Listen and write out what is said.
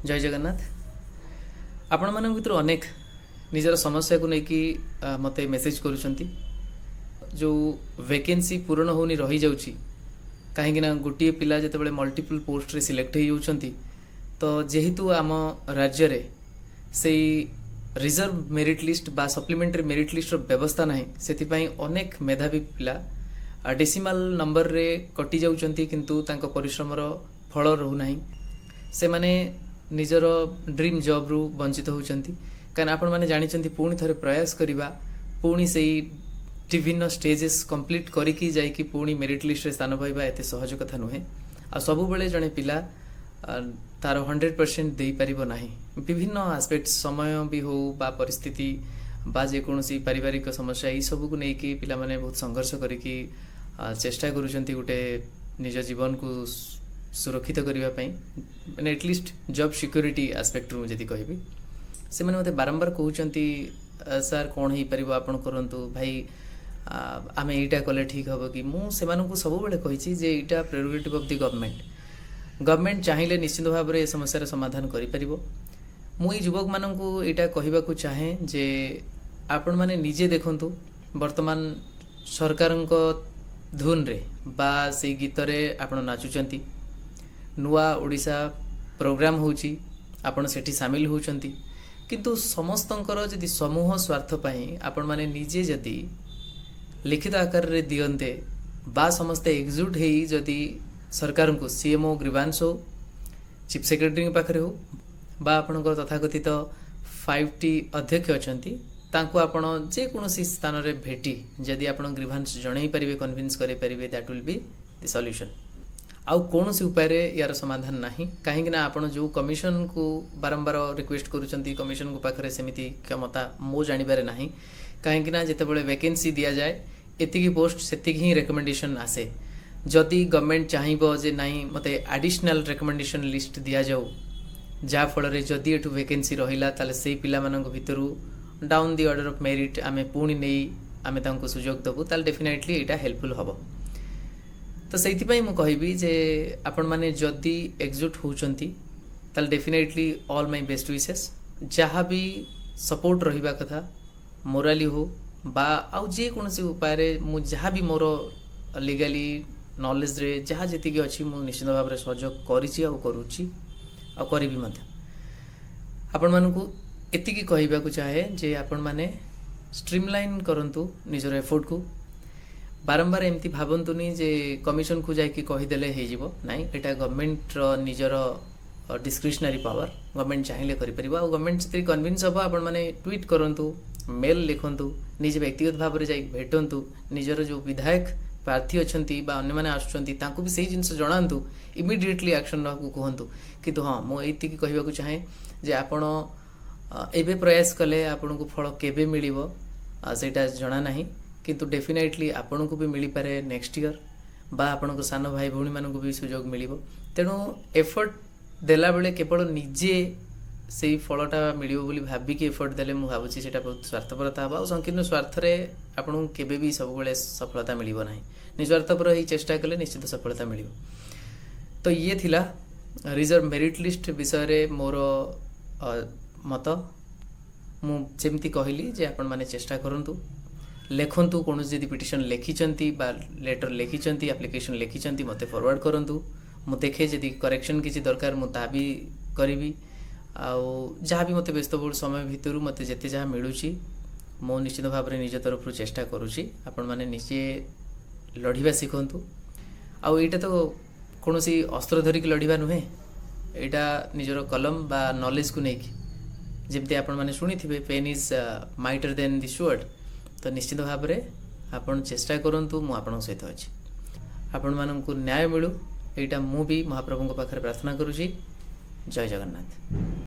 जय जगन्नाथ। आपण मान भर अनेक निजर समस्या को लेकिन मत मेसेज करुँच जो वैकेंसी पूरण होनी रही जाऊँगी कहीं गोटे पिला जो मल्टीपल पोस्ट रे सिलेक्ट हो जाती तो जेहेतु आम राज्य रे से रिजर्व मेरिट लिस्ट बा सप्लीमेंटरी मेरिट लिस्ट व्यवस्था ना से अनेक मेधावी पिला डेसिमाल नंबर रे कटि जाउछंती किंतु तांको परिश्रमर फल रहूना से माने निजर ड्रीम जॉब रु वंचित होउछंती कारण आपण माने जानिछंती पुणी थरे प्रयास करिबा पुणी से विभिन्न स्टेजेस कंप्लीट करिकी जाइकी पुणी मेरिट लिस्ट रे स्थान पाइबा एते सहज कथा नुहे आ सबु बेले जने पिला तार 100% दे पारिबो नाही विभिन्न एस्पेक्ट समय भी हो बा परिस्थिति बा जेकोसी पारिवारिक समस्या ये सब को लेकिन पिला माने बहुत संघर्ष करिकी चेष्टा करुछंती गोटे निज जीवन को सुरक्षित करने मैंने एटलिस्ट जॉब सिक्योरिटी एस्पेक्ट रु जदि कहबी से मैंने मते बारंबार कहउछंती सर कौन हो पार आपन करंतु भाई आम यहीटा कले ठीक हम कि मुझे सब बेले कही जे यहाँ प्रेरोगेटिव ऑफ द गवर्नमेंट चाहिए निश्चित भाव में समस्यार समाधान करें मुई युवक मानू यहाँ कहवाक चाहे जे आपण मैंने निजे देखु वर्तमान सरकार धुन रे बा से गीत रे आपण नाचुचंती नुआ ओडिशा प्रोग्राम होची आपण सेठी शामिल होचंती किंतु समस्तंकर जदि समूह स्वार्थ पई आपण माने निजे जदि लिखित आकार रे दियंते बा समस्त एकजुट हेई जदि सरकार को सीएमओ ग्रीवांस हो चीफ सेक्रेटरी पाखरे हो बा आपणकर तथाकथित 5टी अध्यक्ष अछंती तांको आपण जे कोनोसी स्थान रे भेटी जदि आपण ग्रीवांस जणै परिबे कन्विंस करे परिबे that will be the solution आउ कौन सी उपाय यार समाधान नहीं कहीं आपण जो कमिशन को बारंबार रिक्वेस्ट करुँच कमिशन को पाखे सेमती क्षमता मो जानवर ना कहीं जितेबाला वैकेंसी दि जाए एतिकी पोस्ट से ही रिकमेंडेशन आसे जदि गवर्नमेंट चाहिए जे नाई मते एडिशनल रिकमेंडेशन लिस्ट दि जाऊ जहाँ फल जदि एठू वैकेंसी रहिला ताले से पिला मानक भितरु down the order of merit आमे पुणी नहीं आमे तांको सुजोग दबु ताले डेफिनेटली एटा हेल्पफुल हबो तो से कहबी जे आपण माने जदि एकजुट होचंती ताल definitely all my best wishes जहाँ भी सपोर्ट रहिबा कथा मोराली हो बा आउ जे कोनसी उपाय रे मु जहाँ भी मोर लीगली नॉलेज रे जहाँ जीक अच्छी मु निश्चित भाव में सहयोग करिछि आ करूछि आ करबी मध्य आपण मानकु एतिकी कहबाकू चाहे जे आपण माने स्ट्रीमलाइन करंतु निजर एफर्ट को बारंबार एमती भावंतुनी जे कमिशन को जाकि कहीदेले हो ना यहाँ गवर्नमेंट निजर डिस्क्रिशनरी पावर गवर्नमेंट चाहिए करें गवर्नमेंट से कन्विन्स हम आपण मैंने ट्वीट करूँ मेल लिखु निजे व्यक्तिगत भाव में जाकि भेटंतु निजर जो विधायक प्रार्थी अच्छा अन्य आसुँच भी सही जिनस जनातु इमिडिएटली एक्शन ना कहतु किंतु हाँ मुझे कहवाक चाहे जे आपण एबे प्रयास कले आपण को फल केबे मिलिबो सेटा जना नहीं किंतु डेफिनेटली आपण को भी मिल पारे नेक्स्ट ईयर बा आपण सान भाई भौणी मानक भी सुजोग मिलिबो तेणु एफर्ट देला बेले केवल निजे से फलटा मिलिबो बोली भाबिकी एफर्ट देले मु भाबुची सेटा बहुत स्वार्थपरता हबा और संकीर्ण स्वार्थ रे आपण केबे भी सब बेले सफलता मिलिबो नाही निस्वार्थपर ही चेष्टा कले निश्चित सफलता मिलिबो तो ये थिला रिजर्व मेरिट लिस्ट विषय रे मोर मत मु जेमती कहली जे आपण माने चेष्टा करंतु लिखु कौन जदि पिटिशन लिखिंट बा लेटर लिखिंट एप्लिकेशन लिखिंट मत फॉरवर्ड करूँ मु देखे जदि करेक्शन किसी दरकार मुझे भी करी जहाँ भी मत व्यस्तबहुल समय भितर मत जिते जहाँ मिलूँ मो निश्चित भाव में निज तरफ चेष्टा करुँची आपण मैंने निजे लड़वा शिखु आउ यहाँ तो कौन सी अस्त्र धरिकी लड़वा नुहे यहाँ निजर कलम बा नॉलेज को लेकिन जमती आपण मैंने शुणी थे pen is mightier than the sword तो निश्चित भाव में आपण चेष्टा करूँ मु आपण सहित अच्छी आपण मानक न्याय मिलू यहाँ मु भी महाप्रभु पाखे प्रार्थना करुँची जय जगन्नाथ।